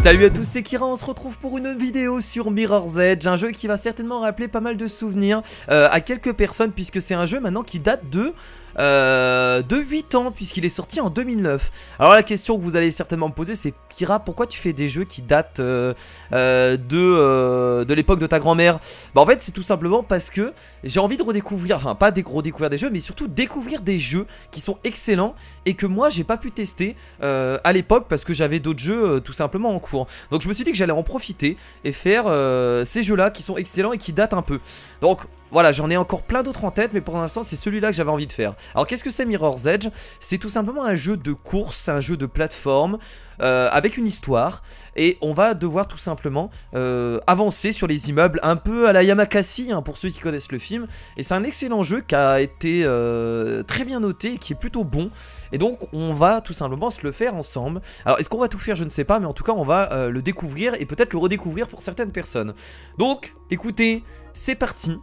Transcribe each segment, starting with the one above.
Salut à tous, c'est Kira, on se retrouve pour une vidéo sur Mirror's Edge, un jeu qui va certainement rappeler pas mal de souvenirs à quelques personnes, puisque c'est un jeu maintenant qui date de 8 ans, puisqu'il est sorti en 2009. Alors la question que vous allez certainement me poser, c'est Kira, pourquoi tu fais des jeux qui datent de l'époque de ta grand-mère? Bah en fait c'est tout simplement parce que j'ai envie de redécouvrir, enfin pas redécouvrir des jeux, mais surtout découvrir des jeux qui sont excellents et que moi j'ai pas pu tester à l'époque parce que j'avais d'autres jeux tout simplement en cours. Donc je me suis dit que j'allais en profiter et faire ces jeux là qui sont excellents et qui datent un peu. Donc voilà, j'en ai encore plein d'autres en tête, mais pour l'instant c'est celui-là que j'avais envie de faire. Alors qu'est-ce que c'est Mirror's Edge? C'est tout simplement un jeu de course, un jeu de plateforme avec une histoire. Et on va devoir tout simplement avancer sur les immeubles, un peu à la Yamakasi, hein, pour ceux qui connaissent le film. Et c'est un excellent jeu qui a été très bien noté et qui est plutôt bon. Et donc on va tout simplement se le faire ensemble. Alors est-ce qu'on va tout faire? Je ne sais pas, mais en tout cas on va le découvrir et peut-être le redécouvrir pour certaines personnes. Donc écoutez, c'est parti.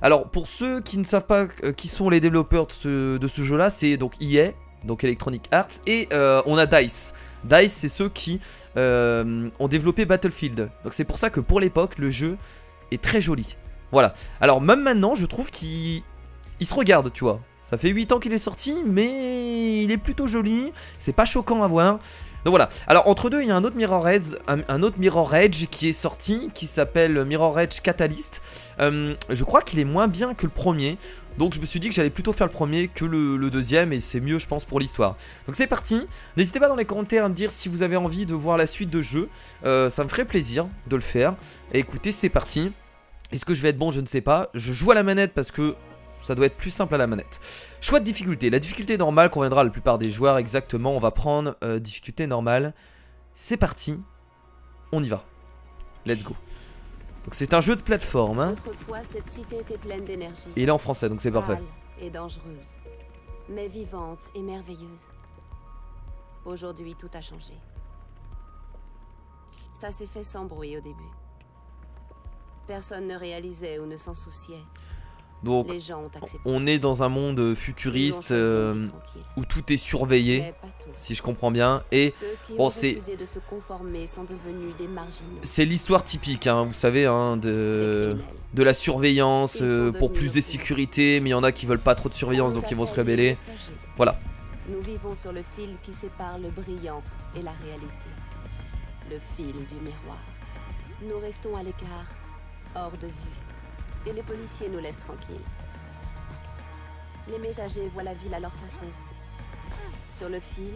Alors pour ceux qui ne savent pas qui sont les développeurs de ce jeu là, c'est donc EA, donc Electronic Arts, et on a DICE. DICE c'est ceux qui ont développé Battlefield. Donc c'est pour ça que pour l'époque le jeu est très joli. Voilà, alors même maintenant je trouve qu'il se regarde, tu vois. Ça fait 8 ans qu'il est sorti, mais il est plutôt joli, c'est pas choquant à voir. Donc voilà, alors entre deux il y a un autre Mirror's Edge qui est sorti, qui s'appelle Mirror's Edge Catalyst. Je crois qu'il est moins bien que le premier, donc je me suis dit que j'allais plutôt faire le premier que le deuxième, et c'est mieux je pense pour l'histoire. Donc c'est parti, n'hésitez pas dans les commentaires à me dire si vous avez envie de voir la suite de jeu, ça me ferait plaisir de le faire. Et écoutez, c'est parti. Est-ce que je vais être bon? Je ne sais pas, je joue à la manette parce que ça doit être plus simple à la manette. Choix de difficulté. La difficulté normale conviendra à la plupart des joueurs. Exactement, on va prendre difficulté normale. C'est parti. On y va. Let's go. Donc c'est un jeu de plateforme, hein. Autrefois, cette cité était pleine d'énergie. Et il est en français, donc c'est parfait. Et dangereuse, mais vivante et merveilleuse. Aujourd'hui, tout a changé. Ça s'est fait sans bruit au début. Personne ne réalisait ou ne s'en souciait. Donc on est dans un monde futuriste où tout est surveillé, si je comprends bien. Et bon, c'est l'histoire typique, hein, vous savez, hein, de la surveillance pour plus de sécurité. Mais il y en a qui veulent pas trop de surveillance, donc ils vont se rebeller. Voilà. Nous vivons sur le fil qui sépare le brillant et la réalité. Le fil du miroir. Nous restons à l'écart, hors de vue. Et les policiers nous laissent tranquilles. Les messagers voient la ville à leur façon. Sur le fil,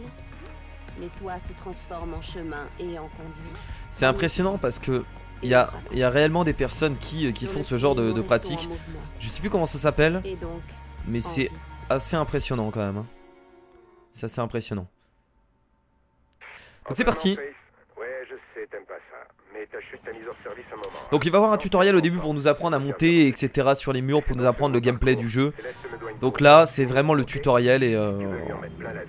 les toits se transforment en chemin et en conduit. C'est impressionnant parce que il y a réellement des personnes qui font ce genre de pratique. Je sais plus comment ça s'appelle, mais c'est assez impressionnant quand même, hein. C'est assez impressionnant. Donc c'est parti. Donc il va y avoir un tutoriel au début pour nous apprendre à monter, etc. sur les murs, pour nous apprendre le gameplay du jeu. Donc là c'est vraiment le tutoriel et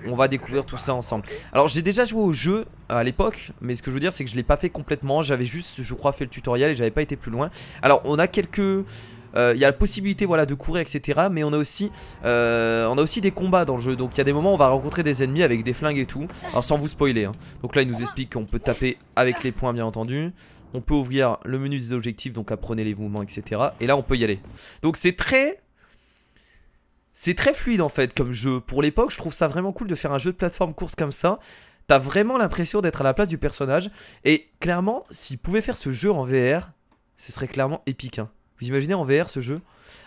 on va découvrir tout ça ensemble. Alors j'ai déjà joué au jeu à l'époque, mais ce que je veux dire c'est que je l'ai pas fait complètement. J'avais juste, je crois, fait le tutoriel et j'avais pas été plus loin. Alors on a quelques... il y a la possibilité, voilà, de courir, etc. Mais on a aussi des combats dans le jeu. Donc il y a des moments où on va rencontrer des ennemis avec des flingues et tout. Alors sans vous spoiler, hein. Donc là il nous explique qu'on peut taper avec les poings, bien entendu. On peut ouvrir le menu des objectifs, donc apprenez les mouvements, etc. Et là on peut y aller. Donc c'est très fluide en fait comme jeu. Pour l'époque je trouve ça vraiment cool de faire un jeu de plateforme course comme ça. T'as vraiment l'impression d'être à la place du personnage. Et clairement s'ils pouvaient faire ce jeu en VR, ce serait clairement épique, hein. Vous imaginez en VR ce jeu?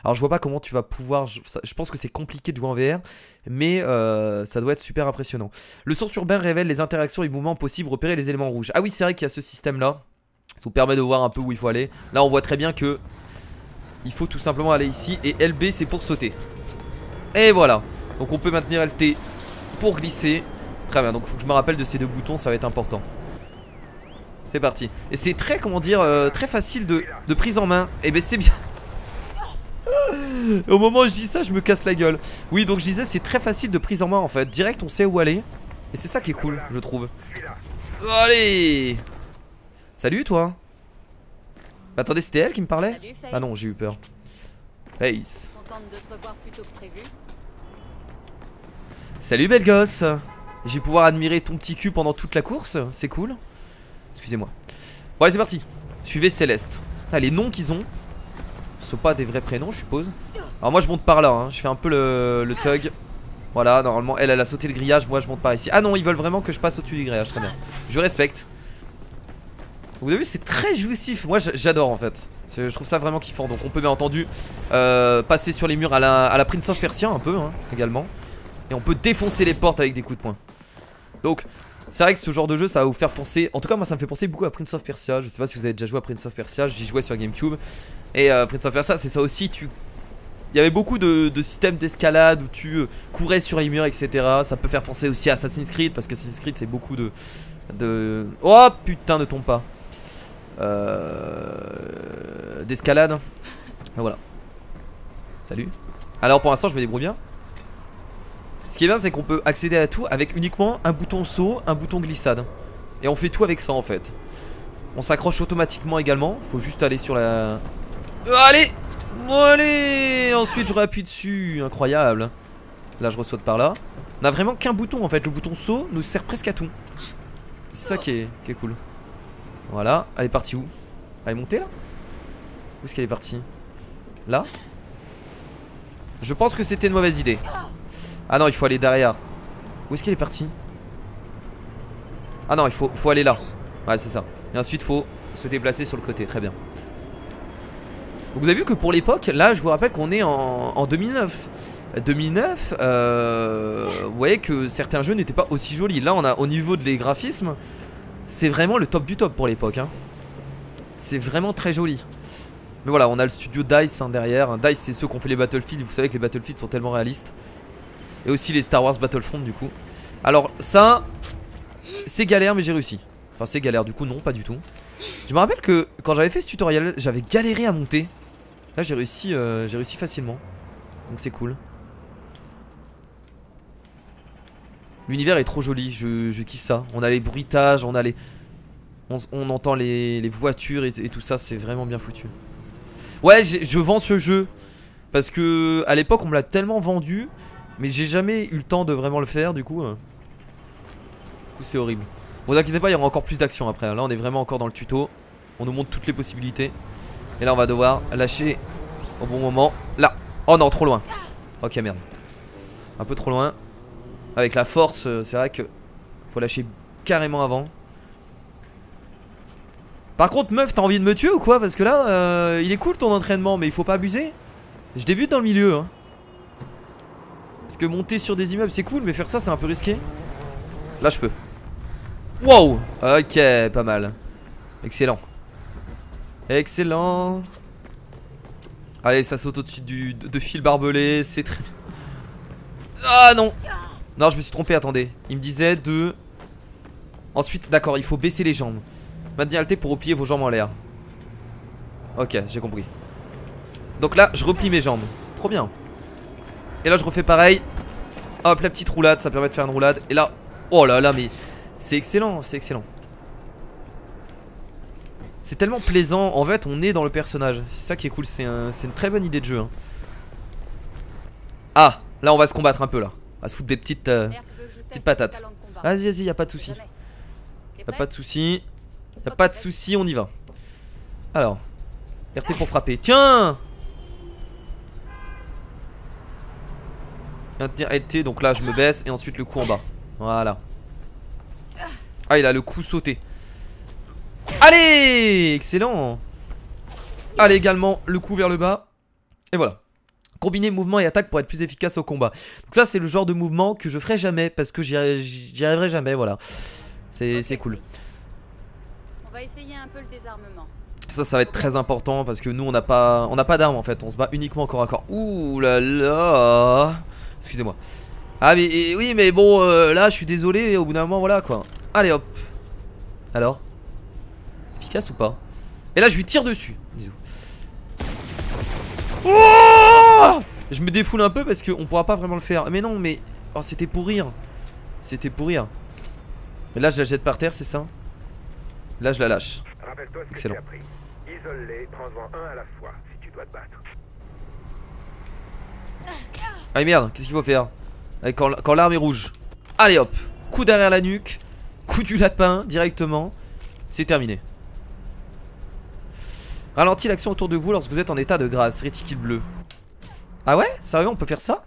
Alors je vois pas comment tu vas pouvoir... Je pense que c'est compliqué de jouer en VR, mais ça doit être super impressionnant. Le sens urbain révèle les interactions et mouvements possibles, repérer les éléments rouges. Ah oui, c'est vrai qu'il y a ce système là. Ça vous permet de voir un peu où il faut aller. Là on voit très bien que il faut tout simplement aller ici. Et LB c'est pour sauter. Et voilà. Donc on peut maintenir LT pour glisser. Très bien, donc il faut que je me rappelle de ces deux boutons, ça va être important. C'est parti. Et c'est très, comment dire, très facile de prise en main. Et ben c'est bien. Au moment où je dis ça, je me casse la gueule. Oui, donc je disais, c'est très facile de prise en main en fait. Direct, on sait où aller. Et c'est ça qui est cool, je trouve. Allez. Salut toi. Attendez, c'était elle qui me parlait? Ah non, j'ai eu peur. Face. Salut belle gosse. Je vais pouvoir admirer ton petit cul pendant toute la course. C'est cool. Excusez-moi. Bon allez c'est parti. Suivez Céleste. Ah, les noms qu'ils ont sont pas des vrais prénoms je suppose. Alors moi je monte par là hein. Je fais un peu le thug. Voilà normalement elle a sauté le grillage. Moi je monte par ici. Ah non ils veulent vraiment que je passe au-dessus du grillage. Très bien. Je respecte. Vous avez vu c'est très jouissif. Moi j'adore en fait. Je trouve ça vraiment kiffant. Donc on peut bien entendu passer sur les murs à la Prince of Persia un peu hein, également. Et on peut défoncer les portes avec des coups de poing. Donc c'est vrai que ce genre de jeu ça va vous faire penser. En tout cas moi ça me fait penser beaucoup à Prince of Persia. Je sais pas si vous avez déjà joué à Prince of Persia. J'y jouais sur Gamecube. Et Prince of Persia c'est ça aussi. Il y avait beaucoup de systèmes d'escalade où tu courais sur les murs etc. Ça peut faire penser aussi à Assassin's Creed. Parce qu'Assassin's Creed c'est beaucoup de... Oh putain ne tombe pas. D'escalade. Voilà. Salut. Alors pour l'instant je me débrouille bien. Ce qui est bien c'est qu'on peut accéder à tout avec uniquement un bouton saut, un bouton glissade. Et on fait tout avec ça en fait. On s'accroche automatiquement également. Faut juste aller sur la... Allez. Allez. Ensuite je réappuie dessus. Incroyable. Là je ressaute par là. On a vraiment qu'un bouton en fait. Le bouton saut nous sert presque à tout. C'est ça qui est cool. Voilà. Elle est partie où? Elle est montée là? Où est-ce qu'elle est partie? Là? Je pense que c'était une mauvaise idée. Ah non il faut aller derrière. Où est-ce qu'elle est partie? Ah non il faut aller là. Ouais c'est ça. Et ensuite faut se déplacer sur le côté. Très bien. Donc vous avez vu que pour l'époque, là je vous rappelle qu'on est en 2009. 2009 vous voyez que certains jeux n'étaient pas aussi jolis. Là on a au niveau des graphismes, c'est vraiment le top du top pour l'époque hein. C'est vraiment très joli. Mais voilà on a le studio DICE hein, derrière. DICE c'est ceux qui ont fait les Battlefield. Vous savez que les Battlefield sont tellement réalistes. Et aussi les Star Wars Battlefront du coup. Alors ça c'est galère mais j'ai réussi. Enfin c'est galère du coup non pas du tout. Je me rappelle que quand j'avais fait ce tutoriel j'avais galéré à monter. Là j'ai réussi facilement. Donc c'est cool. L'univers est trop joli, je kiffe ça. On a les bruitages, on a les... On entend les voitures et tout ça, c'est vraiment bien foutu. Ouais je vends ce jeu. Parce que à l'époque on me l'a tellement vendu. Mais j'ai jamais eu le temps de vraiment le faire du coup. C'est horrible. Bon vous inquiétez pas il y aura encore plus d'action après. Là on est vraiment encore dans le tuto. On nous montre toutes les possibilités. Et là on va devoir lâcher au bon moment. Là. Oh non trop loin. Ok merde. Un peu trop loin. Avec la force c'est vrai que faut lâcher carrément avant. Par contre meuf t'as envie de me tuer ou quoi? Parce que là il est cool ton entraînement mais il faut pas abuser. Je débute dans le milieu hein. Parce que monter sur des immeubles c'est cool mais faire ça c'est un peu risqué. Là je peux. Wow. Ok pas mal. Excellent. Excellent. Allez ça saute au-dessus de fil barbelé. C'est très... Ah non. Non je me suis trompé attendez. Il me disait de... Ensuite d'accord il faut baisser les jambes. Maintenir Alt pour replier vos jambes en l'air. Ok j'ai compris. Donc là je replie mes jambes. C'est trop bien. Et là je refais pareil. Hop la petite roulade. Ça permet de faire une roulade. Et là oh là là mais c'est excellent. C'est excellent. C'est tellement plaisant. En fait on est dans le personnage. C'est ça qui est cool. C'est une très bonne idée de jeu hein. Ah là on va se combattre un peu là. On va se foutre des petites patates. Vas-y y'a pas de soucis. Y'a pas de soucis. Y'a pas de soucis on y va. Alors RT pour frapper. Tiens. Maintenir RT donc là je me baisse. Et ensuite le coup en bas. Voilà. Ah il a le coup sauté. Allez excellent. Allez également le coup vers le bas. Et voilà. Combiner mouvement et attaque pour être plus efficace au combat. Donc ça c'est le genre de mouvement que je ferai jamais. Parce que j'y arriverai jamais. Voilà. C'est cool. On va essayer un peu le désarmement. Ça va être très important. Parce que nous on n'a pas d'armes en fait. On se bat uniquement corps à corps. Ouh là là. Excusez-moi. Ah mais oui mais bon là je suis désolé. Au bout d'un moment voilà quoi. Allez hop. Alors efficace ou pas? Et là je lui tire dessus. Oh je me défoule un peu parce qu'on pourra pas vraiment le faire. Mais non mais oh, c'était pour rire. C'était pour rire. Et là je la jette par terre c'est ça? Là je la lâche. Excellent. Isole-les, prends-en un à la fois si tu dois te battre. Ah merde qu'est-ce qu'il faut faire? Quand l'arme est rouge. Allez hop. Coup derrière la nuque. Coup du lapin directement. C'est terminé. Ralentit l'action autour de vous lorsque vous êtes en état de grâce. Réticule bleu. Ah ouais? Sérieux, on peut faire ça?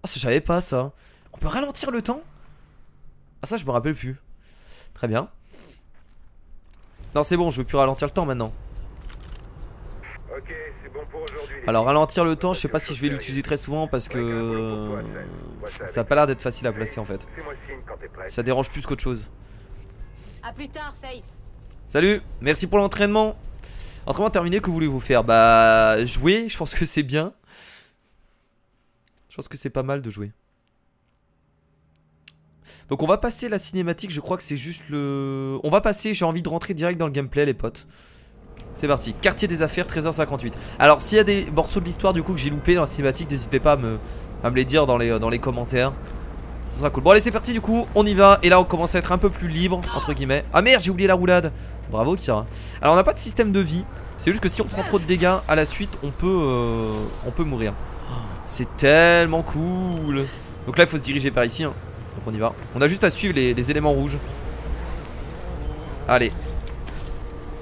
Ah, ça, je savais pas ça. On peut ralentir le temps? Ah, ça, je me rappelle plus. Très bien. Non, c'est bon, je veux plus ralentir le temps maintenant. Ok, c'est bon pour aujourd'hui. Alors, ralentir le temps, je sais pas si je vais l'utiliser très souvent parce que ça a pas l'air d'être facile à placer en fait. Fais-moi signe quand t'es prêt. Ça dérange plus qu'autre chose. À plus tard, Face. Salut, merci pour l'entraînement. Entraînement terminé, que voulez-vous faire? Bah, jouer, je pense que c'est bien. Je pense que c'est pas mal de jouer. Donc on va passer la cinématique, je crois que c'est juste le... On va passer, j'ai envie de rentrer direct dans le gameplay les potes. C'est parti, quartier des affaires, 13h58. Alors s'il y a des morceaux de l'histoire du coup que j'ai loupé dans la cinématique, n'hésitez pas à me les dire dans les commentaires. Ce sera cool. Bon allez c'est parti du coup, on y va. Et là on commence à être un peu plus libre, entre guillemets. Ah merde, j'ai oublié la roulade. Bravo Kira. Alors on n'a pas de système de vie. C'est juste que si on prend trop de dégâts à la suite, on peut mourir. C'est tellement cool. Donc là il faut se diriger par ici hein. Donc on y va. On a juste à suivre les éléments rouges. Allez.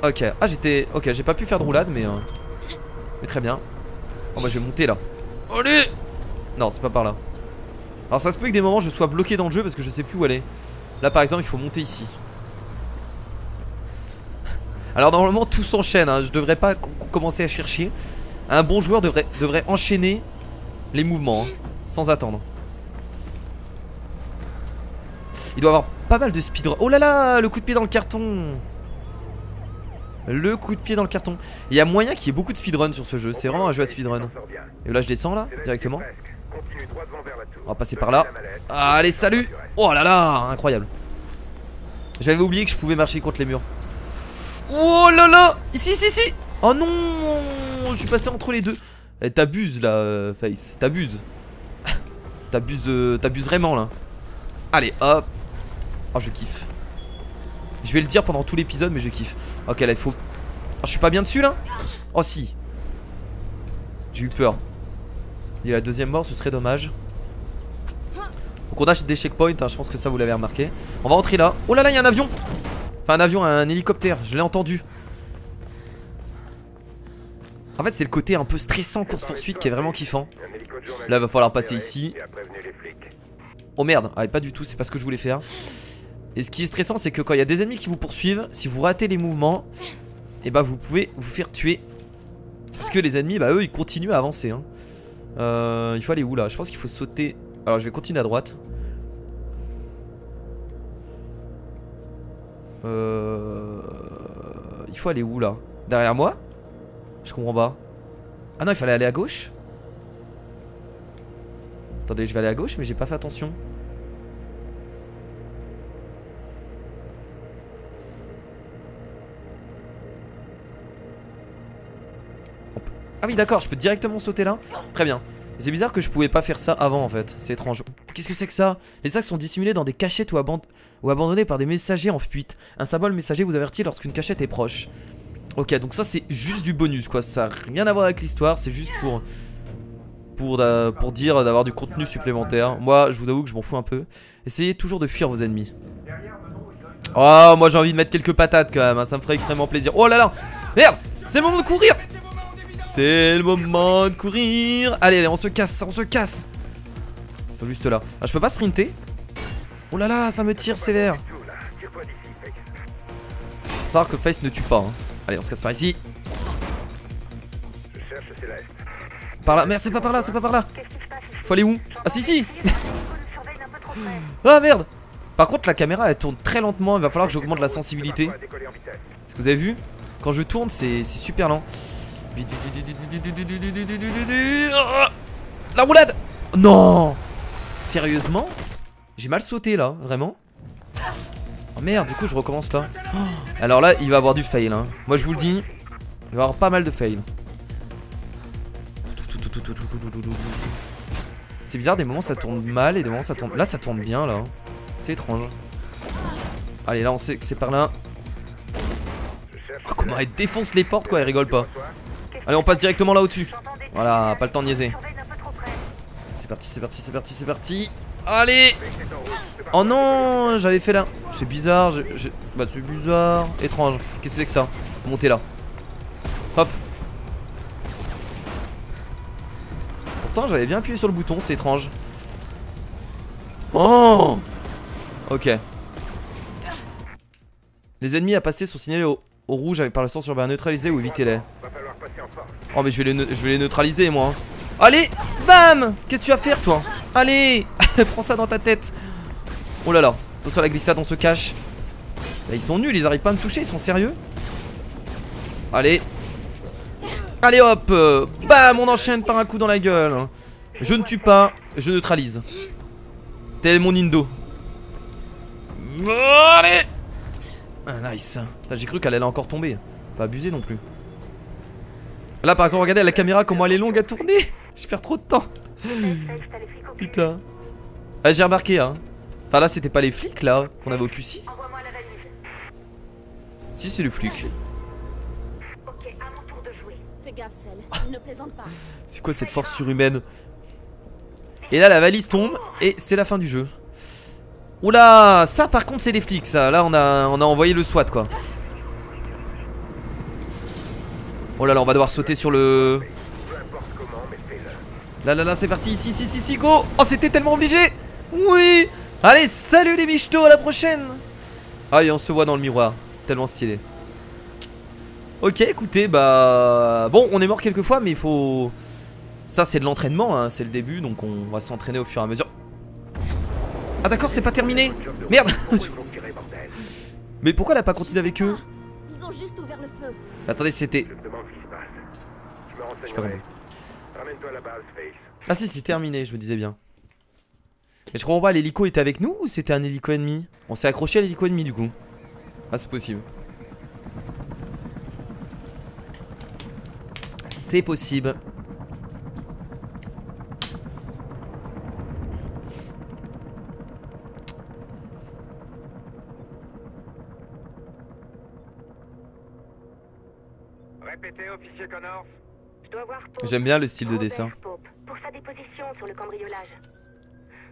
Ok. Ah j'étais... Ok j'ai pas pu faire de roulade mais très bien. Oh moi je vais monter là. Allez. Non c'est pas par là. Alors ça se peut que des moments je sois bloqué dans le jeu parce que je sais plus où aller. Là par exemple il faut monter ici. Alors normalement tout s'enchaîne hein. Je devrais pas commencer à chercher. Un bon joueur devrait enchaîner les mouvements hein, sans attendre. Il doit avoir pas mal de speedrun. Oh là là, le coup de pied dans le carton. Le coup de pied dans le carton. Il y a moyen qu'il y ait beaucoup de speedrun sur ce jeu. C'est vraiment un jeu à speedrun. Et là je descends là, directement. On va passer par là. Allez salut. Oh là là, incroyable. J'avais oublié que je pouvais marcher contre les murs. Oh là là. Ici, ici, ici. Oh non. Je suis passé entre les deux. Eh, t'abuses là Face. T'abuses. T'abuses vraiment là. Allez hop. Oh je kiffe. Je vais le dire pendant tout l'épisode mais je kiffe. Ok là il faut... Oh, je suis pas bien dessus là. Oh si. J'ai eu peur. Et la deuxième mort ce serait dommage. Donc on a des checkpoints hein, je pense que ça vous l'avez remarqué. On va entrer là. Oh là là il y a un avion. Enfin un avion, un hélicoptère. Je l'ai entendu. En fait c'est le côté un peu stressant course poursuite qui est vraiment kiffant. Là il va falloir passer ici. Oh merde, ah, pas du tout, c'est pas ce que je voulais faire. Et ce qui est stressant c'est que quand il y a des ennemis qui vous poursuivent, si vous ratez les mouvements, et bah vous pouvez vous faire tuer. Parce que les ennemis, bah eux ils continuent à avancer hein. Il faut aller où là? Je pense qu'il faut sauter. Alors je vais continuer à droite. Il faut aller où là? Derrière moi? Je comprends pas. Ah non il fallait aller à gauche. Attendez je vais aller à gauche mais j'ai pas fait attention. Ah oui d'accord je peux directement sauter là. Très bien. C'est bizarre que je pouvais pas faire ça avant en fait. C'est étrange. Qu'est-ce que c'est que ça? Les sacs sont dissimulés dans des cachettes ou abandonnés par des messagers en fuite. Un symbole messager vous avertit lorsqu'une cachette est proche. Ok donc ça c'est juste du bonus quoi. Ça n'a rien à voir avec l'histoire. C'est juste pour dire d'avoir du contenu supplémentaire. Moi je vous avoue que je m'en fous un peu. Essayez toujours de fuir vos ennemis. Oh moi j'ai envie de mettre quelques patates quand même hein. Ça me ferait extrêmement plaisir. Oh là là. Merde. C'est le moment de courir. C'est le moment de courir. Allez, allez, on se casse, on se casse. Ils sont juste là. Ah, je peux pas sprinter. Oh là là, ça me tire sévère. Faut savoir que Face ne tue pas hein. Allez, on se casse par ici. Par là, merde, c'est pas par là, c'est pas par là. Faut aller où? Ah si si. Ah merde. Par contre la caméra elle tourne très lentement. Il va falloir que j'augmente la sensibilité. Est-ce que vous avez vu? Quand je tourne c'est super lent. Vite, la roulade. Non. Sérieusement? J'ai mal sauté là, vraiment. Oh merde, du coup je recommence là. Alors là il va avoir du fail hein. Moi je vous le dis. Il va avoir pas mal de fail. C'est bizarre, des moments ça tourne mal et des moments ça tourne... Là ça tourne bien là. C'est étrange. Allez là on sait que c'est par là. Oh, comment elle défonce les portes quoi, elle rigole pas. Allez on passe directement là au-dessus. Voilà, pas le temps de niaiser. C'est parti, c'est parti, c'est parti, c'est parti. Allez. Oh non, j'avais fait là. C'est bizarre, bah c'est bizarre. Étrange. Qu'est-ce que c'est que ça? Montez là. Hop. Pourtant j'avais bien appuyé sur le bouton, c'est étrange. Oh. Ok. Les ennemis à passer sont signalés au rouge avec par le sens urbain. Neutraliser ou éviter-les. Oh mais je vais les neutraliser moi. Allez. Bam. Qu'est-ce que tu vas faire toi? Allez. Prends ça dans ta tête. Oh là là. Attention à la glissade, on se cache. Là, ils sont nuls, ils arrivent pas à me toucher, ils sont sérieux. Allez. Allez hop. Bam, on enchaîne par un coup dans la gueule. Je ne tue pas, je neutralise. Tel mon Indo. Allez. Ah, nice. J'ai cru qu'elle allait encore tomber. Pas abuser non plus. Là par exemple, regardez la caméra comment elle est longue à tourner. Je perds trop de temps. Putain. Ah, j'ai remarqué hein. Enfin là c'était pas les flics là qu'on avait au QC. Si c'est le flic. Fais gaffe, Cell. Ne plaisante pas. C'est quoi cette force surhumaine? Et là la valise tombe et c'est la fin du jeu. Oula, ça par contre c'est des flics ça. Là on a envoyé le SWAT quoi. Oh là là, on va devoir sauter sur le... Là c'est parti, ici go. Oh c'était tellement obligé. Oui. Allez salut les michtos, à la prochaine. Ah et on se voit dans le miroir. Tellement stylé. Ok écoutez bah... Bon on est mort quelques fois mais il faut... Ça c'est de l'entraînement hein, c'est le début. Donc on va s'entraîner au fur et à mesure. Ah d'accord c'est pas terminé. Merde. Mais pourquoi elle a pas continué avec eux? Ils ont juste ouvert le feu. Attendez c'était... Ah si c'est terminé je me disais bien. Mais je comprends pas, l'hélico était avec nous ou c'était un hélico ennemi? On s'est accroché à l'hélico ennemi du coup. Ah c'est possible. C'est possible. Répétez, officier Connors. Je dois voir Pope. J'aime bien le style de dessin. Robert Pope, pour sa déposition sur le cambriolage.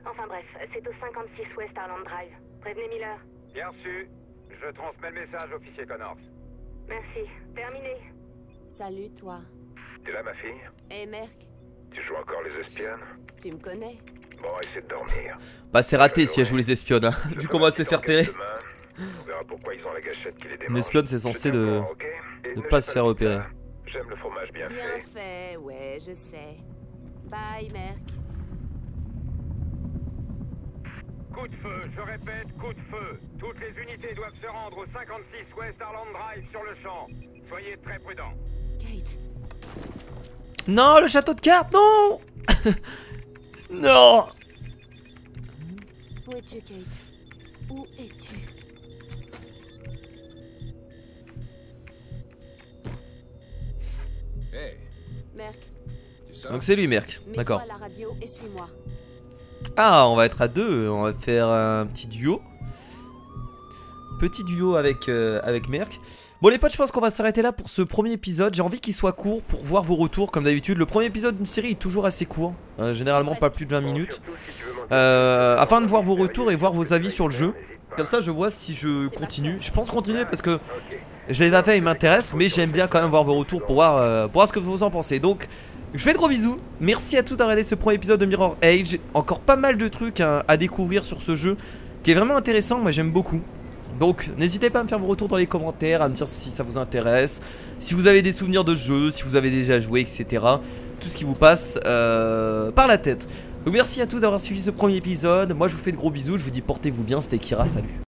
Enfin bref, c'est au 56 West Harland Drive. Prévenez Miller. Bien reçu. Je transmets le message, officier Connors. Merci. Terminé. Salut, toi. T'es là, ma fille? Et Merc, Tu joues encore les espionnes? tu me connais? Bon, essaie de dormir. Bah c'est raté si elle joue les espionnes hein. Vu qu'on va se faire repérer. On verra pourquoi ils ont la gâchette qui les démange. Une espionne c'est censé de... ne pas se faire repérer. J'aime le fromage bien Bien fait. fait, ouais, je sais. Bye, Merc. Coup de feu, je répète, coup de feu. Toutes les unités doivent se rendre au 56 West Harland Drive sur le champ. Soyez très prudents. Kate, Non le château de cartes, non. Non. où es-tu, Kate? Où es-tu? Hey, Merc, tu sors? Donc c'est lui Merc, mets-toi d'accord. à la radio et suis-moi. Ah on va être à deux, on va faire un petit duo. Petit duo avec, avec Merc. Bon les potes je pense qu'on va s'arrêter là pour ce premier épisode. J'ai envie qu'il soit court pour voir vos retours comme d'habitude. Le premier épisode d'une série est toujours assez court, généralement pas plus de 20 minutes, afin de voir vos retours et voir vos avis sur le jeu. Comme ça je vois si je continue. Je pense continuer parce que je l'ai pas fait, il m'intéresse. Mais j'aime bien quand même voir vos retours pour voir ce que vous en pensez. Donc je fais de gros bisous. Merci à tous d'avoir regardé ce premier épisode de Mirror Age. Encore pas mal de trucs à découvrir sur ce jeu qui est vraiment intéressant, moi j'aime beaucoup. Donc n'hésitez pas à me faire vos retours dans les commentaires, à me dire si ça vous intéresse, si vous avez des souvenirs de jeu, si vous avez déjà joué, etc. Tout ce qui vous passe par la tête. Donc merci à tous d'avoir suivi ce premier épisode. Moi je vous fais de gros bisous, je vous dis portez-vous bien, c'était Kira, salut.